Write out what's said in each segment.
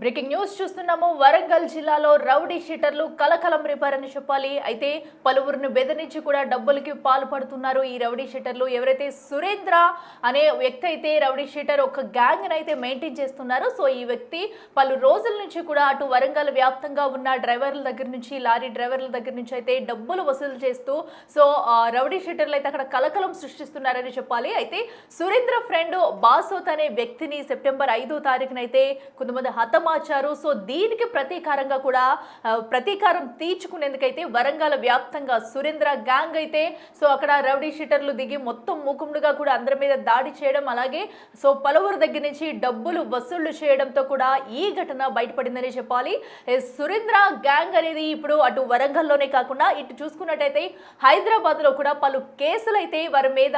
Breaking news చూస్తున్నాము. వరంగల్ జిల్లాలో rowdy షీటర్లు కలకలం రేపారని చెప్పాలి. అయితే పలువురిని బెదిరించి కూడా డబ్బులకి పాల్పడుతున్నారు ఈ రౌడీ షీటర్లు. ఎవరైతే సురేంద్ర అనే వ్యక్తి అయితే రౌడీ షీటర్ ఒక గ్యాంగ్ అయితే మెయింటైన్ చేస్తున్నారు. సో ఈ వ్యక్తి పలు రోజుల నుంచి కూడా అటు వరంగల్ వ్యాప్తంగా ఉన్న డ్రైవర్ల దగ్గర నుంచి, లారీ డ్రైవర్ల దగ్గర నుంచి అయితే డబ్బులు వసూలు చేస్తూ సో రౌడీ షీటర్లు అయితే అక్కడ కలకలం సృష్టిస్తున్నారని చెప్పాలి. అయితే సురేంద్ర ఫ్రెండ్ బాసోత్ అనే వ్యక్తిని సెప్టెంబర్ 5వ తారీఖునైతే కొంతమంది హతమార్చారు. సో దీనికి ప్రతీకారంగా కూడా ప్రతీకారం తీర్చుకునేందుకైతే వరంగల్ వ్యాప్తంగా సురేంద్ర గ్యాంగ్ అయితే సో అక్కడ రౌడీ షీటర్లు దిగి మొత్తం మూకుముడుగా కూడా అందరి మీద దాడి చేయడం, అలాగే సో పలువురు దగ్గర నుంచి డబ్బులు వసూళ్లు చేయడంతో కూడా ఈ ఘటన బయటపడిందని చెప్పాలి. సురేంద్ర గ్యాంగ్ అనేది ఇప్పుడు అటు వరంగల్లోనే కాకుండా ఇటు చూసుకున్నట్టయితే హైదరాబాద్ లో కూడా పలు కేసులు అయితే వారి మీద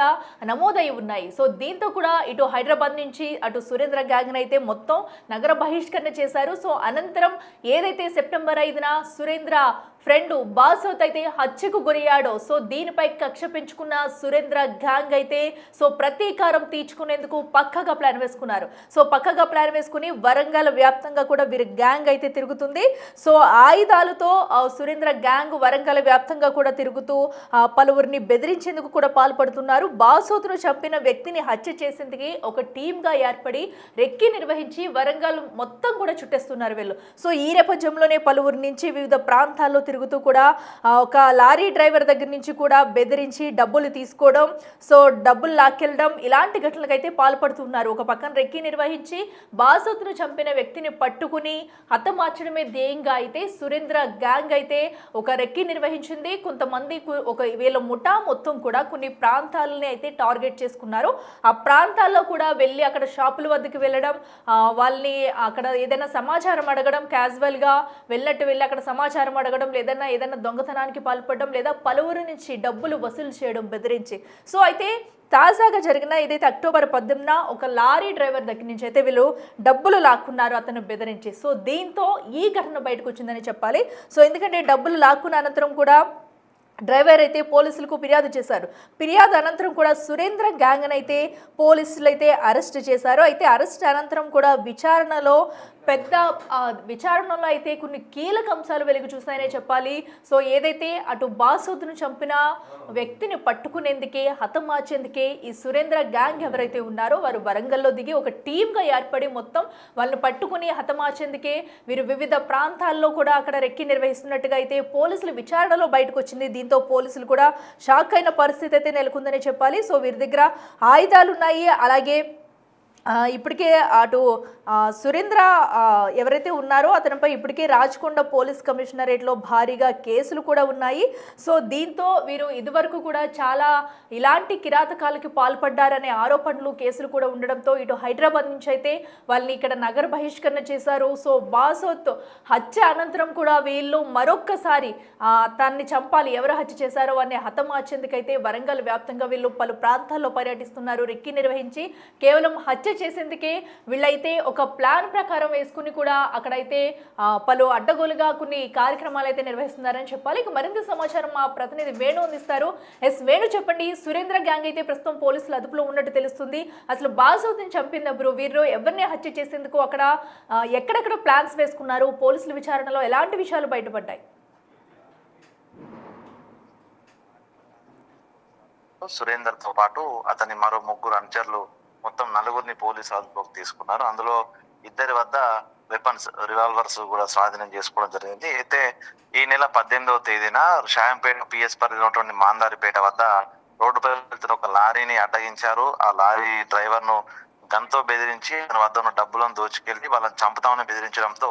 నమోదై ఉన్నాయి. సో దీంతో కూడా ఇటు హైదరాబాద్ నుంచి అటు సురేంద్ర గ్యాంగ్ అయితే మొత్తం నగర బహిష్కరణ చేశారు. సో అనంతరం ఏదైతే సెప్టెంబర్ 5న సురేంద్ర ఫ్రెండ్ బాసోత్ అయితే హత్యకు గురయ్యాడో సో దీనిపై కక్ష పెంచుకున్న సురేంద్ర గ్యాంగ్ అయితే సో ప్రతీకారం తీర్చుకునేందుకు పక్కగా ప్లాన్ వేసుకున్నారు. సో పక్కగా ప్లాన్ వేసుకుని వరంగల్ వ్యాప్తంగా కూడా వీరి గ్యాంగ్ అయితే తిరుగుతుంది. సో ఆయుధాలతో సురేంద్ర గ్యాంగ్ వరంగల్ వ్యాప్తంగా కూడా తిరుగుతూ పలువురిని బెదిరించేందుకు కూడా పాల్పడుతున్నారు. బాసోత్ను చంపిన వ్యక్తిని హత్య చేసేందుకు ఒక టీమ్గా ఏర్పడి రెక్కి నిర్వహించి వరంగల్ మొత్తం కూడా చుట్టేస్తున్నారు వీళ్ళు. సో ఈ నేపథ్యంలోనే పలువురి నుంచి వివిధ ప్రాంతాల్లో తిరుగుతూ కూడా ఒక లారీ డ్రైవర్ దగ్గర నుంచి కూడా బెదిరించి డబ్బులు తీసుకోవడం, సో డబ్బులు లాక్కెళ్ళడం, ఇలాంటి ఘటనలకైతే పాల్పడుతున్నారు. ఒక పక్కన రెక్కి నిర్వహించి బాసోత్ను చంపిన వ్యక్తిని పట్టుకుని హతమార్చడమే ధ్యేయంగా అయితే సురేంద్ర గ్యాంగ్ అయితే ఒక రెక్కి నిర్వహించింది. కొంతమంది ఒక వీళ్ళ ముఠా మొత్తం కూడా కొన్ని ప్రాంతాలని అయితే టార్గెట్ చేసుకున్నారు. ఆ ప్రాంతాల్లో కూడా వెళ్ళి అక్కడ షాపుల వద్దకు వెళ్ళడం, వాళ్ళని అక్కడ ఏదైనా సమాచారం అడగడం, క్యాజువల్గా వెళ్ళి అక్కడ సమాచారం అడగడం, ఏదైనా దొంగతనానికి పాల్పడడం, లేదా పలువురు నుంచి డబ్బులు వసూలు చేయడం బెదిరించి. సో అయితే తాజాగా జరిగిన ఏదైతే అక్టోబర్ 18న ఒక లారీ డ్రైవర్ దగ్గర నుంచి అయితే వీళ్ళు డబ్బులు లాక్కున్నారు అతను బెదిరించి. సో దీంతో ఈ ఘటన బయటకు వచ్చిందని చెప్పాలి. సో ఎందుకంటే డబ్బులు లాక్కున్న అనంతరం కూడా డ్రైవర్ అయితే పోలీసులకు ఫిర్యాదు చేశారు. ఫిర్యాదు అనంతరం కూడా సురేంద్ర గ్యాంగ్ అయితే పోలీసులు అయితే అరెస్ట్ చేశారు. అయితే అరెస్ట్ అనంతరం కూడా విచారణలో అయితే కొన్ని కీలక అంశాలు వెలుగు చూస్తాయనే చెప్పాలి. సో ఏదైతే అటు బాసోత్ను చంపిన వ్యక్తిని పట్టుకునేందుకే, హతమార్చేందుకే ఈ సురేంద్ర గ్యాంగ్ ఎవరైతే ఉన్నారో వారు వరంగల్లో దిగి ఒక టీమ్గా ఏర్పడి మొత్తం వాళ్ళని పట్టుకుని హతమార్చేందుకే వీరు వివిధ ప్రాంతాల్లో కూడా అక్కడ రెక్కి నిర్వహిస్తున్నట్టుగా అయితే పోలీసులు విచారణలో బయటకు వచ్చింది. దీంతో పోలీసులు కూడా షాక్ అయిన పరిస్థితి అయితే నెలకొందని చెప్పాలి. సో వీరి దగ్గర ఆయుధాలు ఉన్నాయి, అలాగే ఇప్పటికే అటు సురేంద్ర ఎవరైతే ఉన్నారో అతనిపై ఇప్పటికే రాచకొండ పోలీస్ కమిషనరేట్లో భారీగా కేసులు కూడా ఉన్నాయి. సో దీంతో వీరు ఇదివరకు కూడా చాలా ఇలాంటి కిరాతకాలకి పాల్పడ్డారనే ఆరోపణలు, కేసులు కూడా ఉండడంతో ఇటు హైదరాబాద్ నుంచి అయితే వాళ్ళని ఇక్కడ నగర బహిష్కరణ చేశారు. సో బాసోత్ హత్య అనంతరం కూడా వీళ్ళు మరొక్కసారి తనని చంపాలి, ఎవరు హత్య చేశారో అని హతమార్చేందుకైతే వరంగల్ వ్యాప్తంగా వీళ్ళు పలు ప్రాంతాల్లో పర్యటిస్తున్నారు. రెక్కి నిర్వహించి కేవలం హత్య చేసేందుకే వీళ్ళైతే ఒక ప్లాన్ ప్రకారం వేసుకుని కూడా అక్కడైతే పలు అడ్డగోలుగా కొన్ని కార్యక్రమాలు అయితే నిర్వహిస్తున్నారని చెప్పాలి. ఇక మరింత సమాచారం మా ప్రతినిధి వేణు అందిస్తారు. వేణు, చెప్పండి. సురేంద్ర గ్యాంగ్ అయితే ప్రస్తుతం పోలీసులు అదుపులో ఉన్నట్టు తెలుస్తుంది. అసలు బాసోత్ని చంపినప్పుడు వీరు ఎవరిని హత్య చేసేందుకు అక్కడ ఎక్కడెక్కడ ప్లాన్స్ వేసుకున్నారు, పోలీసుల విచారణలో ఎలాంటి విషయాలు బయటపడ్డాయి? సురేందర్ తో పాటు అతని మరో ముగ్గురు అనుచరులు మొత్తం నలుగురిని పోలీసు అదుపులోకి తీసుకున్నారు. అందులో ఇద్దరి వద్ద వెపన్స్, రివాల్వర్స్ కూడా స్వాధీనం చేసుకోవడం జరిగింది. అయితే ఈ నెల 18వ తేదీన షాయంపేట పిఎస్ పరిధిలో ఉన్నటువంటి మాందారిపేట వద్ద రోడ్డుపై వెళ్తున్న ఒక లారీని అడ్డగించారు. ఆ లారీ డ్రైవర్ ను గన్తో బెదిరించి తన వద్ద ఉన్న డబ్బులను దోచుకెళ్లి వాళ్ళని చంపుతామని బెదిరించడంతో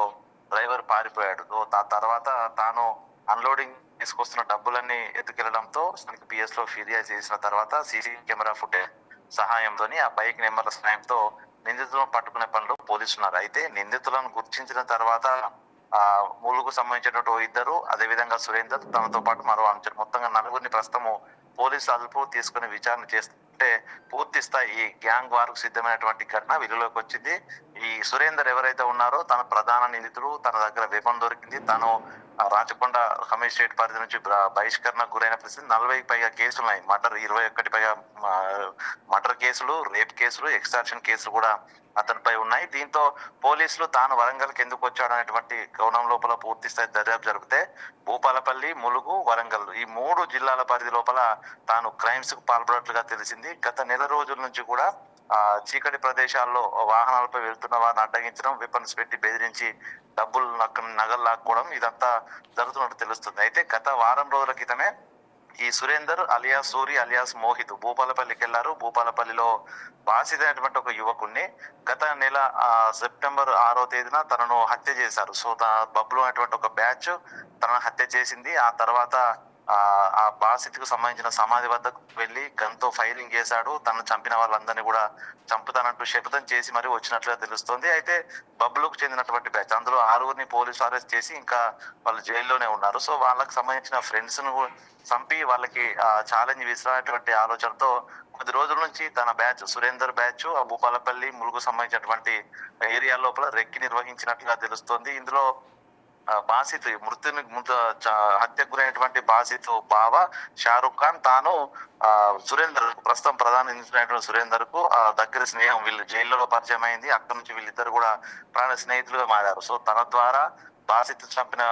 డ్రైవర్ పారిపోయాడు. ఆ తర్వాత తాను అన్లోడింగ్ తీసుకొస్తున్న డబ్బులన్నీ ఎత్తుకెళ్లడంతో పిఎస్ లో ఫిర్యాదు చేసిన తర్వాత సీసీ కెమెరా ఫుటేజ్ సహాయంతో ఆ బైక్ నెంబర్ల సహాయంతో నిందితులను పట్టుకునే పనులు పోలీసున్నారు. అయితే నిందితులను గుర్తించిన తర్వాత మూలుకు సంబంధించినటువంటి ఇద్దరు, అదేవిధంగా సురేందర్, తనతో పాటు మరో అనుచరు, మొత్తంగా నలుగురిని ప్రస్తుతము పోలీసు అదుపు తీసుకుని విచారణ చేస్తుంటే పూర్తి స్థాయి ఈ గ్యాంగ్ వార్కు సిద్ధమైనటువంటి ఘటన వెలుగులోకి వచ్చింది. ఈ సురేందర్ ఎవరైతే ఉన్నారో తన ప్రధాన నిందితుడు, తన దగ్గర వెపన్ దొరికింది. తను రాచకొండ కమిషనరేట్ పరిధి నుంచి బహిష్కరణకు గురైన పరిస్థితి. 40కి పైగా కేసులు ఉన్నాయి. 21 పైగా మర్డర్ కేసులు, రేప్ కేసులు, ఎక్స్టార్షన్ కేసులు కూడా అతనిపై ఉన్నాయి. దీంతో పోలీసులు తాను వరంగల్కి ఎందుకు వచ్చాడు అనేటువంటి కోణం లోపల పూర్తి స్థాయి దర్యాప్తు జరిపితే భూపాలపల్లి, ములుగు, వరంగల్ ఈ 3 జిల్లాల పరిధి లోపల తాను క్రైమ్స్ కు పాల్పడినట్లుగా తెలిసింది. గత నెల రోజుల నుంచి కూడా చీకటి ప్రదేశాల్లో వాహనాలపై వెళ్తున్న వారిని అడ్డగించడం, వెపన్స్ పెట్టి బెదిరించి డబ్బులు నగలు లాక్కోవడం ఇదంతా జరుగుతున్నట్టు తెలుస్తుంది. అయితే గత వారం రోజుల క్రితమే ఈ సురేందర్ అలియాస్ సూరి అలియాస్ మోహిత్ భూపాలపల్లికి వెళ్లారు. భూపాలపల్లిలో బాసిద్ అనేటువంటి ఒక యువకుణ్ణి గత నెల సెప్టెంబర్ 6వ తేదీన తనను హత్య చేశారు. సో బబ్లు అనేటువంటి ఒక బ్యాచ్ తనను హత్య చేసింది. ఆ తర్వాత ఆ బాసిత్ కు సంబంధించిన సమాధి వద్దకు వెళ్లి గన్తో ఫైరింగ్ చేశాడు. తనను చంపిన వాళ్ళందరినీ కూడా చంపుతానంటూ శపథం చేసి మరి వచ్చినట్లుగా తెలుస్తోంది. అయితే బబ్లుకు చెందినటువంటి బ్యాచ్ అందులో 6గురిని పోలీసులు అరెస్ట్ చేసి ఇంకా వాళ్ళు జైల్లోనే ఉన్నారు. సో వాళ్ళకి సంబంధించిన ఫ్రెండ్స్ ను చంపి వాళ్ళకి ఛాలెంజ్ విసిరేటువంటి ఆలోచనతో కొద్ది రోజుల నుంచి తన బ్యాచ్ సురేందర్ బ్యాచ్ ఆ భూపాలపల్లి, ములుగు సంబంధించినటువంటి ఏరియా లోపల రెక్కి నిర్వహించినట్లుగా తెలుస్తోంది. ఇందులో బాసిత్ హత్యకు గురైనటువంటి బాసిత్ బావ షారుఖ్ ఖాన్ తాను సురేందర్ ప్రస్తుతం ప్రధాని సురేందర్ కు దగ్గర స్నేహం వీళ్ళు జైల్లో పరిచయం అయింది. అక్కడి నుంచి వీళ్ళిద్దరు కూడా ప్రాణ స్నేహితులుగా మారారు. సో తన ద్వారా బాసిత్ చంపిన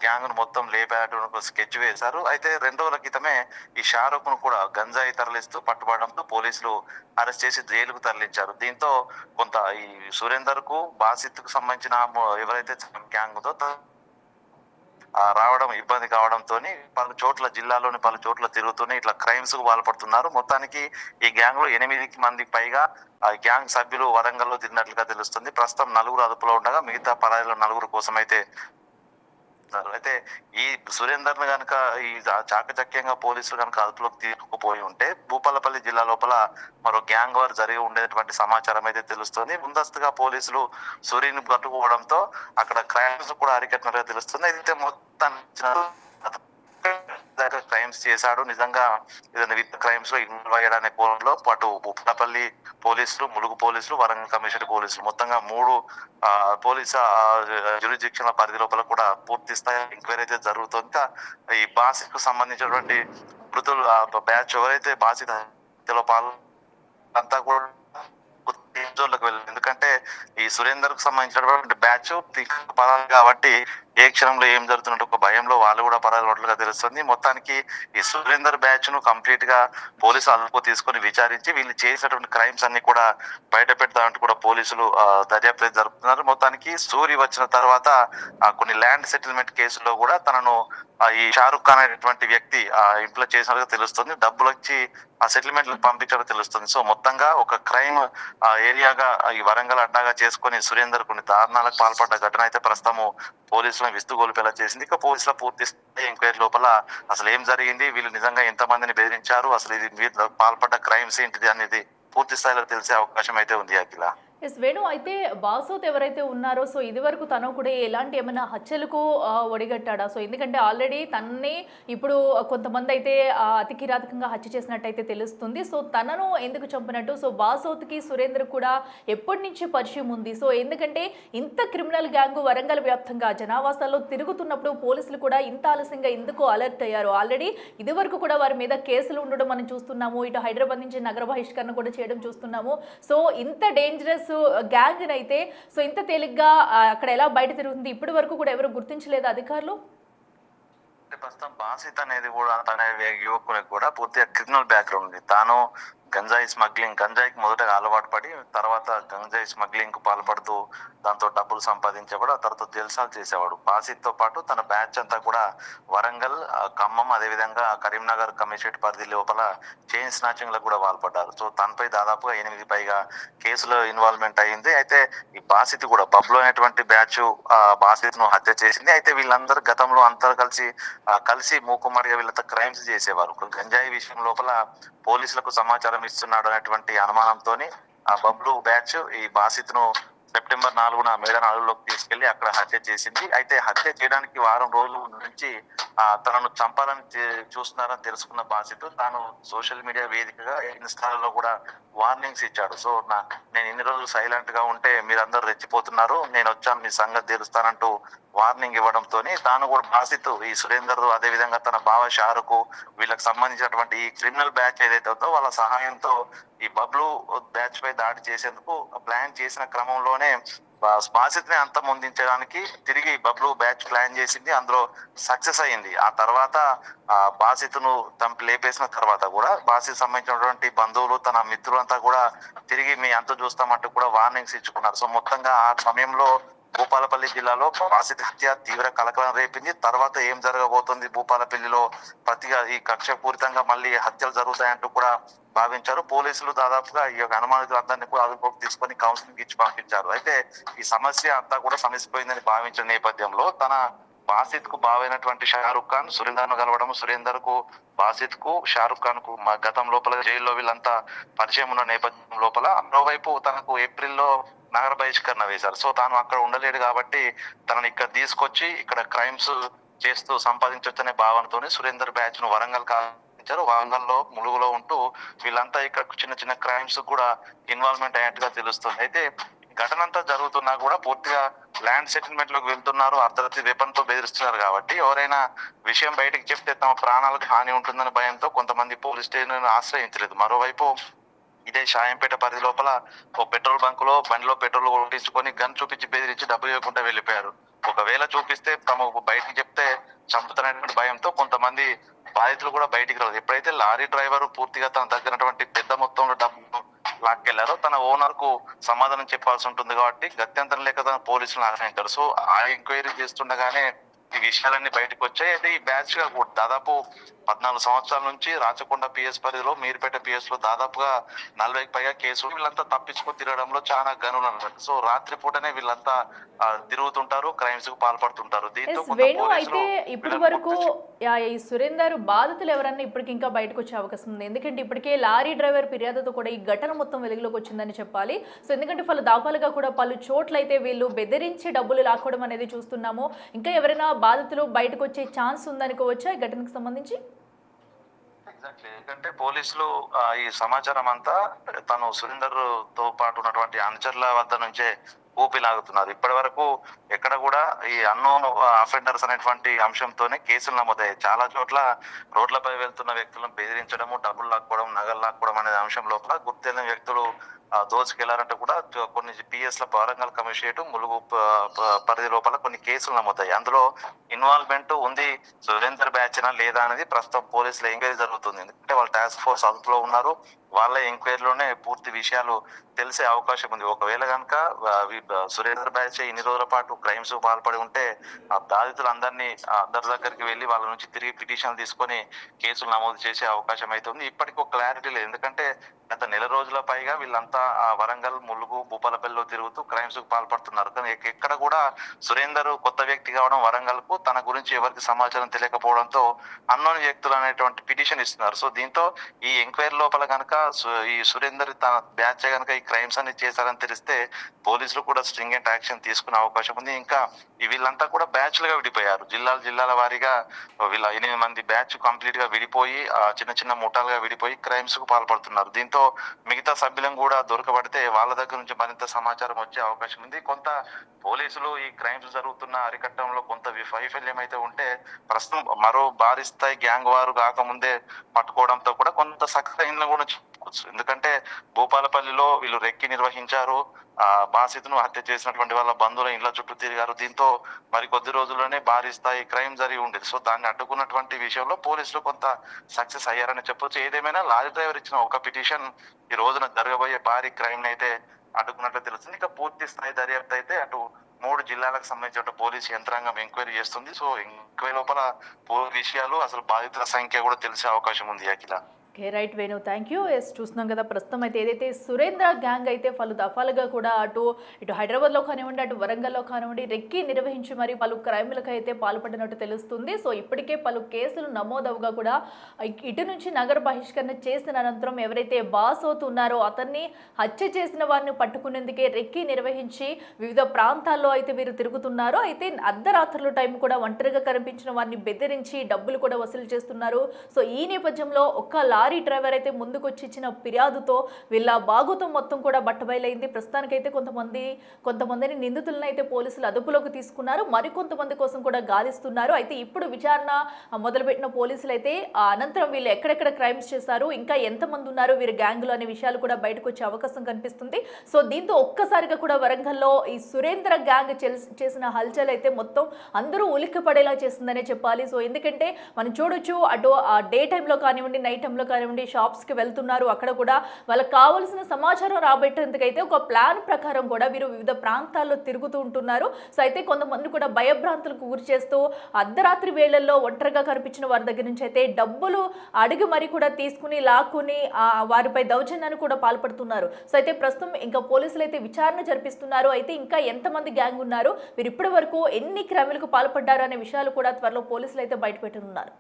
గ్యాంగ్ ను మొత్తం లేపేటువంటి స్కెచ్ వేశారు. అయితే 2 రోజుల క్రితమే ఈ షారుఖ్ ను కూడా గంజాయి తరలిస్తూ పట్టుబడడంతో పోలీసులు అరెస్ట్ చేసి జైలుకు తరలించారు. దీంతో కొంత ఈ సురేందర్ కు బాసిత్ కు సంబంధించిన ఎవరైతే గ్యాంగ్ ఉందో రావడం ఇబ్బంది కావడంతో పలు చోట్ల జిల్లాలోని పలు చోట్ల తిరుగుతూనే ఇట్లా క్రైమ్స్ కు పాల్పడుతున్నారు. మొత్తానికి ఈ గ్యాంగ్ లో 8 మందికి పైగా గ్యాంగ్ సభ్యులు వరంగల్లో తిరిగినట్లుగా తెలుస్తుంది. ప్రస్తుతం 4 అదుపులో ఉండగా మిగతా పరాయిలో 4 కోసం అయితే ఈ సురేందర్ ను గనక ఈ చాకచక్యంగా పోలీసులు కనుక అదుపులోకి తీసుకుపోయి ఉంటే భూపాలపల్లి జిల్లా లోపల మరో గ్యాంగ్ వార్ జరిగి ఉండేటువంటి సమాచారం అయితే తెలుస్తుంది. ముందస్తుగా పోలీసులు సూర్యుని పట్టుకోవడంతో అక్కడ క్రైమ్స్ కూడా అరికట్టినట్టుగా తెలుస్తుంది. అయితే మొత్తం క్రైమ్స్ చేశాడు, నిజంగా ఏదైనా విత్ క్రైమ్స్ లో ఇన్వాల్వ్ అయ్యాడనే కోణంలో అటు భూపాలపల్లి పోలీసులు, ములుగు పోలీసులు, వరంగల్ కమిషనర్ పోలీసులు మొత్తంగా 3 పోలీసు జ్యూరిడిక్షన్ల పరిధి లోపల కూడా పూర్తి స్థాయి ఎంక్వైరీ అయితే జరుగుతుంది. ఈ బాసిత్ కు సంబంధించినటువంటి మృతులు బ్యాచ్ ఎవరైతే బాసిత్ హత్యలో అంతా కూడా జోన్లకు వెళ్ళింది. ఎందుకంటే ఈ సురేందర్ కు సంబంధించినటువంటి బ్యాచ్ పరాలు కాబట్టి ఏ క్షణంలో ఏం జరుగుతున్నట్టు ఒక భయంలో వాళ్ళు కూడా పరాలున్నట్లుగా తెలుస్తుంది. మొత్తానికి ఈ సురేందర్ బ్యాచ్ ను కంప్లీట్ గా పోలీసులు అదుపు తీసుకొని విచారించి వీళ్ళు చేసినటువంటి క్రైమ్స్ అన్ని కూడా బయట పెడతామంటూ కూడా పోలీసులు దర్యాప్తు జరుపుతున్నారు. మొత్తానికి సూరి వచ్చిన తర్వాత కొన్ని ల్యాండ్ సెటిల్మెంట్ కేసులో కూడా తనను ఈ షారుఖ్ ఖాన్ అనేటువంటి వ్యక్తి ఇంట్లో చేసినట్టుగా తెలుస్తుంది. డబ్బులు వచ్చి ఆ సెటిల్మెంట్ పంపించడం తెలుస్తుంది. సో మొత్తంగా ఒక క్రైమ్ ఏరియాగా ఈ వరంగల్ అడ్డాగా చేసుకుని సురేందర్ కొన్ని దారుణాలకు పాల్పడ్డ ఘటన అయితే ప్రస్తుతము పోలీసులను విస్తుగోలుపేలా చేసింది. ఇక పోలీసుల పూర్తి స్థాయి ఎంక్వైరీ లోపల అసలు ఏం జరిగింది, వీళ్ళు నిజంగా ఎంత మందిని బెదిరించారు, అసలు ఇది పాల్పడ్డ క్రైమ్స్ ఏంటిది అనేది పూర్తి స్థాయిలో తెలిసే అవకాశం అయితే ఉంది. అఖిల ఎస్ వేణు, అయితే బాసోత్ ఎవరైతే ఉన్నారో సో ఇది వరకు తను కూడా ఎలాంటి ఏమైనా హత్యలకు ఒడిగట్టాడా? సో ఎందుకంటే ఆల్రెడీ తనని ఇప్పుడు కొంతమంది అయితే అతి కిరాతకంగా హత్య చేసినట్టయితే తెలుస్తుంది. సో తనను ఎందుకు చంపినట్టు? సో బాసోత్కి సురేందర్ కూడా ఎప్పటి నుంచి పరిచయం ఉంది? సో ఎందుకంటే ఇంత క్రిమినల్ గ్యాంగ్ వరంగల్ వ్యాప్తంగా జనావాసాల్లో తిరుగుతున్నప్పుడు పోలీసులు కూడా ఇంత ఆలస్యంగా ఎందుకు అలర్ట్ అయ్యారు? ఆల్రెడీ ఇది వరకు కూడా వారి మీద కేసులు ఉండడం మనం చూస్తున్నాము. ఇటు హైదరాబాద్ నుంచి నగర బహిష్కరణ కూడా చేయడం చూస్తున్నాము. సో ఇంత డేంజరస్ గ్యాంగ్ అయితే సో ఇంత తేలిగ్గా అక్కడ ఎలా బయట తిరుగుతుంది? ఇప్పటి వరకు కూడా ఎవరు గుర్తించలేదు అధికారులు. ప్రస్తుతం బాసిత్ అనేది కూడా తన యువకునికి కూడా పూర్తిగా క్రిమినల్ బ్యాక్గ్రౌండ్ ఉంది. తాను గంజాయి స్మగ్లింగ్, గంజాయికి మొదటగా అలవాటు పడి తర్వాత గంజాయి స్మగ్లింగ్ కు పాల్పడుతూ దాంతో డబ్బులు సంపాదించేవాడు. ఆ తర్వాత జల్సాలు చేసేవాడు. బాసిత్ తో పాటు తన బ్యాచ్ అంతా కూడా వరంగల్, ఖమ్మం, అదేవిధంగా కరీంనగర్ కమిషనరేట్ పరిధి లోపల చైన్ స్నాచింగ్ లకు కూడా పాల్పడ్డారు. సో తనపై దాదాపుగా 8 పైగా కేసులో ఇన్వాల్వ్మెంట్ అయింది. అయితే ఈ బాసిత్ కూడా బబ్లు అనేటువంటి బ్యాచ్ బాసిత్ ను హత్య చేసింది. అయితే వీళ్ళందరూ గతంలో అందరూ కలిసి మూకుమ్మడిగా వీళ్ళతో క్రైమ్స్ చేసేవారు. గంజాయి విషయం లోపల పోలీసులకు సమాచారం ఇస్తున్నాడు అనేటువంటి అనుమానంతో ఆ బబ్లు బ్యాచ్ ఈ బాసిత్ ను సెప్టెంబర్ 4న మేడ 4లోకి తీసుకెళ్లి అక్కడ హత్య చేసింది. అయితే హత్య చేయడానికి వారం రోజుల నుంచి తనను చంపాలని చూస్తున్నారని తెలుసుకున్న బాధితుడు తాను సోషల్ మీడియా వేదికగా ఇన్స్టాలో కూడా వార్నింగ్స్ ఇచ్చాడు. సో నేను ఇన్ని రోజులు సైలెంట్ గా ఉంటే మీరందరూ రెచ్చిపోతున్నారు, నేను వచ్చాను మీ సంగతి తెలుస్తానంటూ వార్నింగ్ ఇవ్వడంతో తాను కూడా బాధితు ఈ సురేందర్ అదే విధంగా తన బావ షారుకు వీళ్ళకి సంబంధించినటువంటి ఈ క్రిమినల్ బ్యాచ్ ఏదైతే ఉందో వాళ్ళ సహాయంతో ఈ బబ్లు బ్యాచ్ పై దాడి చేసేందుకు ప్లాన్ చేసిన క్రమంలోనే బాసిత్ని అంతమొందించడానికి తిరిగి బబ్లు బ్యాచ్ ప్లాన్ చేసింది, అందులో సక్సెస్ అయింది. ఆ తర్వాత బాసిత్ను తంపి లేపేసిన తర్వాత కూడా బాసిత్ సంబంధించినటువంటి బంధువులు తన మిత్రులంతా కూడా తిరిగి మీ అంత చూస్తామంటూ కూడా వార్నింగ్స్ ఇచ్చుకున్నారు. సో మొత్తంగా ఆ సమయంలో భూపాలపల్లి జిల్లాలో బాసిత్ హత్య తీవ్ర కలకలం రేపింది. తర్వాత ఏం జరగబోతుంది భూపాలపల్లిలో ప్రతిగా ఈ కక్షపూరితంగా మళ్ళీ హత్యలు జరుగుతాయంటూ కూడా భావించారు. పోలీసులు దాదాపుగా ఈ యొక్క అనుమానితులందరినీ కూడా అదుపులోకి తీసుకొని కౌన్సిలింగ్ ఇచ్చి పంపించారు. అయితే ఈ సమస్య అంతా కూడా సమసిపోయిందని భావించిన నేపథ్యంలో తన బాసిత్ కు బావైనటువంటి షారుఖ్ ఖాన్ సురేందర్ ను కలవడం, సురేందర్ కు బాసిత్ కు షారుఖ్ ఖాన్ కు గతం లోపల జైల్లో వీళ్ళంతా పరిచయం ఉన్న నేపథ్యం లోపల మరోవైపు తనకు ఏప్రిల్లో నగర బహిష్కరణ వేశారు. సో తాను అక్కడ ఉండలేడు కాబట్టి తనని ఇక్కడ తీసుకొచ్చి ఇక్కడ క్రైమ్స్ చేస్తూ సంపాదించొచ్చనే భావనతోనే సురేందర్ బ్యాచ్ ను వరంగల్ వరంగల్లో ములుగులో ఉంటూ వీళ్ళంతా ఇక్కడ చిన్న చిన్న క్రైమ్స్ కూడా ఇన్వాల్వ్మెంట్ అయినట్టుగా తెలుస్తుంది. అయితే ఘటన అంతా జరుగుతున్నా కూడా పూర్తిగా ల్యాండ్ సెటిల్మెంట్ లోకి వెళ్తున్నారు, అర్ధరాత్రి వెపన్ తో బెదిరిస్తున్నారు కాబట్టి ఎవరైనా విషయం బయటకు చెప్తే తమ ప్రాణాలకు హాని ఉంటుందని భయంతో కొంతమంది పోలీస్ స్టేషన్ ఆశ్రయించలేదు. మరోవైపు ఇదే షాయంపేట పరిధి లోపల ఓ పెట్రోల్ బంక్ లో బండిలో పెట్రోల్ కొట్టించుకొని గన్ చూపించి బెదిరించి డబ్బులు ఇవ్వకుండా వెళ్ళిపోయారు. ఒకవేళ చూపిస్తే తమకు బయటికి చెప్తే చంపుతారనేటువంటి భయంతో కొంతమంది బాధితులు కూడా బయటికి రాదు. ఎప్పుడైతే లారీ డ్రైవర్ పూర్తిగా తన దగ్గరటువంటి పెద్ద మొత్తంలో డబ్బు లాక్కెళ్లారో తన ఓనర్ కు సమాధానం చెప్పాల్సి ఉంటుంది కాబట్టి గత్యంతరం లేక తన పోలీసులను ఆశ్రయించారు. సో ఆ ఎంక్వైరీ చేస్తుండగానే ఈ విషయాలన్నీ బయటకు వచ్చాయి. అయితే ఈ బ్యాచ్ గా దాదాపు 14 సంవత్సరాల నుంచి రాచకొండ పిఎస్ పరిధిలో మీర్పేట పిఎస్ లో దాదాపుగా 40కి పైగా కేసులు. వీళ్ళంతా తప్పించుకొని తిరగడంలో చాలా గనులు అన్నమాట. సో రాత్రి పూటనే వీళ్ళంతా తిరుగుతుంటారు, క్రైమ్స్ కు పాల్పడుతుంటారు. దీంతో వేణు అయితే ఇప్పటి వరకు ఈ సురేందర్ బాధితులు ఎవరన్నా ఇప్పటికి ఇంకా బయటకు వచ్చే అవకాశం ఉంది, ఎందుకంటే ఇప్పటికే లారీ డ్రైవర్ ఫిర్యాదుతో కూడా ఈ ఘటన మొత్తం వెలుగులోకి వచ్చిందని చెప్పాలి. సో ఎందుకంటే పలు దాఖలుగా కూడా పలు చోట్లయితే వీళ్ళు బెదిరించి డబ్బులు లాక్కోవడం అనేది చూస్తున్నాము. ఇంకా ఎవరైనా బాధితులు బయటకు వచ్చే ఛాన్స్ ఉందనుకోవచ్చా ఈ ఘటనకు సంబంధించి? ఎందుకంటే పోలీసులు ఈ సమాచారం అంతా తను సురేందర్ తో పాటు ఉన్నటువంటి అనుచరుల వద్ద నుంచే ఊపిలాగుతున్నారు. ఇప్పటి వరకు ఎక్కడ కూడా ఈ అన్నోన్ అఫెండర్స్ అనేటువంటి అంశంతోనే కేసులు నమోదయ్యాయి. చాలా చోట్ల రోడ్లపై వెళ్తున్న వ్యక్తులను బెదిరించడము, డబ్బులు లాక్కోవడం, నగలు లాక్కోవడం అనే అంశం లోపల గుర్తెరిగిన వ్యక్తులు దోచుకెళ్లారంటే కూడా కొన్ని పిఎస్ ల వరంగల్ కమిషనరేట్ ములుగు పరిధి లోపల కొన్ని కేసులు నమోదయ్యాయి. అందులో ఇన్వాల్వ్మెంట్ ఉంది సురేందర్ బ్యాచ్ లేదా అనేది ప్రస్తుతం పోలీసుల ఎంక్వైరీ జరుగుతుంది. ఎందుకంటే వాళ్ళు టాస్క్ ఫోర్స్ అదుపులో ఉన్నారు, వాళ్ళ ఎంక్వైరీలోనే పూర్తి విషయాలు తెలిసే అవకాశం ఉంది. ఒకవేళ కనుక సురేందర్ బ్యాచ్ ఇన్ని రోజుల పాటు క్రైమ్స్ పాల్పడి ఉంటే ఆ బాధితులందరినీ అందరి దగ్గరికి వెళ్ళి వాళ్ళ నుంచి తిరిగి పిటిషన్లు తీసుకొని కేసులు నమోదు చేసే అవకాశం అయితే ఉంది. ఇప్పటికీ ఒక క్లారిటీ లేదు, ఎందుకంటే గత నెల రోజుల పైగా వీళ్ళంతా వరంగల్, ములుగు, భూపాలపల్లిలో తిరుగుతూ క్రైమ్స్ కు పాల్పడుతున్నారు. కానీ ఎక్కడ కూడా సురేందర్ కొత్త వ్యక్తి కావడం, వరంగల్ కు తన గురించి ఎవరికి సమాచారం తెలియకపోవడంతో అన్నోన్ వ్యక్తులు అనేటువంటి పిటిషన్ ఇస్తున్నారు. సో దీంతో ఈ ఎంక్వైరీ లోపల కనుక ఈ సురేందర్ తన బ్యాచ్ కనుక ఈ క్రైమ్స్ అన్ని చేశారని తెలిస్తే పోలీసులు కూడా స్ట్రింగెంట్ యాక్షన్ తీసుకునే అవకాశం ఉంది. ఇంకా వీళ్ళంతా కూడా బ్యాచ్ లుగా విడిపోయారు, జిల్లాల వారీగా వీళ్ళ 8 మంది బ్యాచ్ కంప్లీట్ గా విడిపోయి చిన్న చిన్న ముఠాలుగా విడిపోయి క్రైమ్స్ కు పాల్పడుతున్నారు. దీంతో మిగతా సభ్యులను కూడా దొరకబడితే వాళ్ళ దగ్గర నుంచి మరింత సమాచారం వచ్చే అవకాశం ఉంది. కొంత పోలీసులు ఈ క్రైమ్స్ జరుగుతున్న అరికట్టడంలో కొంత వైఫల్యం అయితే ఉంటే ప్రస్తుతం మరో భారీ స్థాయి గ్యాంగ్ వారు కాకముందే పట్టుకోవడంతో కూడా కొంత సక్సెస్ అయిందని కూడా చెప్పుకోవచ్చు. ఎందుకంటే భూపాలపల్లిలో వీళ్ళు రెక్కి నిర్వహించారు, బాసిత్ను హత్య చేసినటువంటి వాళ్ళ బంధువుల ఇండ్ల చుట్టూ తిరిగారు. దీంతో మరి కొద్ది రోజుల్లోనే భారీ స్థాయి క్రైమ్ జరిగి ఉండేది. సో దాన్ని అడ్డుకున్నటువంటి విషయంలో పోలీసులు కొంత సక్సెస్ అయ్యారని చెప్పొచ్చు. ఏదేమైనా లారీ డ్రైవర్ ఇచ్చిన ఒక పిటిషన్ ఈ రోజున జరగబోయే భారీ క్రైమ్ అయితే అడ్డుకున్నట్లు తెలుస్తుంది. ఇక పూర్తి స్థాయి దర్యాప్తు అయితే అటు 3 జిల్లాలకు సంబంధించిన పోలీసు యంత్రాంగం ఎంక్వైరీ చేస్తుంది. సో ఎంక్వైరీ లోపల విషయాలు అసలు బాధితుల సంఖ్య కూడా తెలిసే అవకాశం ఉంది. Akhila okay, right Venu, thank you. Yes, చూస్తున్నాం కదా ప్రస్తుతం అయితే ఏదైతే సురేంద్ర గ్యాంగ్ అయితే పలు దఫాలుగా కూడా ఇటు హైదరాబాద్లో కానివ్వండి, అటు వరంగల్లో కానివ్వండి రెక్కి నిర్వహించి మరి పలు క్రైమ్లకు అయితే పాల్పడినట్టు తెలుస్తుంది. సో ఇప్పటికే పలు కేసులు నమోదవుగా కూడా ఇటు నుంచి నగర బహిష్కరణ చేసిన అనంతరం ఎవరైతే బాస్ అవుతున్నారో అతన్ని హత్య చేసిన వారిని పట్టుకునేందుకే రెక్కి నిర్వహించి వివిధ ప్రాంతాల్లో అయితే వీరు తిరుగుతున్నారు. అయితే అర్ధరాత్రుల టైం కూడా ఒంటరిగా కనిపించిన వారిని బెదిరించి డబ్బులు కూడా వసూలు చేస్తున్నారు. సో ఈ నేపథ్యంలో ఒక్క లారీ డ్రైవర్ అయితే ముందుకు వచ్చి ఇచ్చిన ఫిర్యాదుతో వీళ్ళ బాగుతం మొత్తం కూడా బట్టబయలైంది. ప్రస్తుతానికైతే కొంతమందిని నిందితులను అయితే పోలీసులు అదుపులోకి తీసుకున్నారు. మరికొంతమంది కోసం కూడా గాలిస్తున్నారు. అయితే ఇప్పుడు విచారణ మొదలుపెట్టిన పోలీసులు అయితే అనంతరం వీళ్ళు ఎక్కడెక్కడ క్రైమ్స్ చేశారు, ఇంకా ఎంతమంది ఉన్నారు వీరి గ్యాంగ్లో అనే విషయాలు కూడా బయటకు వచ్చే అవకాశం కనిపిస్తుంది. సో దీంతో ఒక్కసారిగా కూడా వరంగల్లో ఈ సురేంద్ర గ్యాంగ్ చేసిన హల్చల్ అయితే మొత్తం అందరూ ఉలిక్కిపడేలా చేస్తుందనే చెప్పాలి. సో ఎందుకంటే మనం చూడొచ్చు, అటు డే టైంలో కానివ్వండి, నైట్ టైంలో కానివ్వండి షాప్స్కి వెళ్తున్నారు. అక్కడ కూడా వాళ్ళకి కావాల్సిన సమాచారం రాబట్టేందుకైతే ఒక ప్లాన్ ప్రకారం కూడా వీరు వివిధ ప్రాంతాల్లో తిరుగుతూ ఉంటున్నారు. సో అయితే కొంతమంది కూడా భయభ్రాంతులకు గురి చేస్తూ అర్ధరాత్రి వేళల్లో ఒంటరిగా కనిపించిన వారి దగ్గర నుంచి అయితే డబ్బులు అడిగి మరీ కూడా తీసుకుని లాక్కుని వారిపై దౌర్జన్యాన్ని కూడా పాల్పడుతున్నారు. సో అయితే ప్రస్తుతం ఇంకా పోలీసులు అయితే విచారణ జరిపిస్తున్నారు. అయితే ఇంకా ఎంతమంది గ్యాంగ్ ఉన్నారు, వీరు ఇప్పటి వరకు ఎన్ని క్రైమ్లకు పాల్పడ్డారు అనే విషయాలు కూడా త్వరలో పోలీసులు అయితే బయటపెట్టనున్నారు.